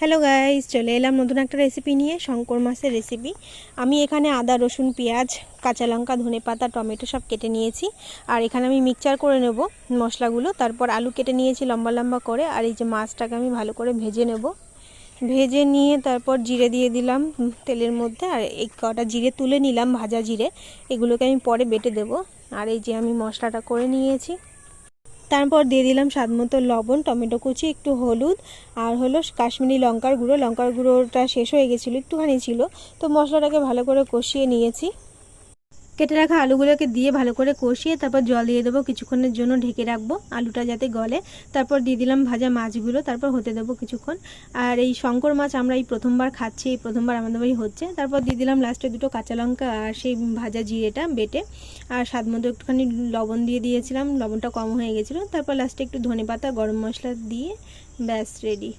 Hello guys, চলে এলাম নতুন একটা রেসিপি নিয়ে, শঙ্কর মাছের রেসিপি। আমি এখানে আদা, রসুন, পেঁয়াজ, কাঁচা লঙ্কা, ধনেপাতা, টমেটো সব কেটে নিয়েছি। আর এখানে আমি মিক্সচার করে নেব মশলাগুলো। তারপর আলু কেটে নিয়েছি লম্বা লম্বা করে। আর এই যে মাছটাকে আমি ভালো করে ভেজে নেব। ভেজে নিয়ে তারপর জিরে দিয়ে দিলাম তেলের মধ্যে। আর এই কটা জিরে তুলে নিলাম, ভাজা জিরে। এগুলোকে আমি পরে বেটে দেব। আর এই যে আমি মশলাটা করে নিয়েছি। তারপর দিয়ে দিলাম স্বাদমতো লবণ, টমেটো কুচি, একটু হলুদ, আর হলো কাশ্মীরি লঙ্কার গুঁড়ো। লঙ্কার গুঁড়োটা শেষ হয়ে গেছিলো, একটুখানি ছিল। তো মশলাটাকে ভালো করে কষিয়ে নিয়েছি। কেটে রাখা আলুগুলোকে দিয়ে ভালো করে কষিয়ে তারপর জল দিয়ে দেবো, কিছুক্ষণের জন্য ঢেকে রাখবো আলুটা যাতে গলে। তারপর দিয়ে দিলাম ভাজা মাছগুলো, তারপর হতে দেবো কিছুক্ষণ। আর এই শঙ্কর মাছ আমরা এই প্রথমবার খাচ্ছি, এই প্রথমবার আমাদের বাড়ি হচ্ছে। তারপর দিয়ে দিলাম লাস্টে দুটো কাঁচা লঙ্কা আর সেই ভাজা জিরেটা বেটে। আর স্বাদ মতো একটুখানি লবণ দিয়ে দিয়েছিলাম, লবণটা কম হয়ে গেছিলো। তারপর লাস্টে একটু ধনেপাতা, গরম মশলা দিয়ে ব্যাস রেডি।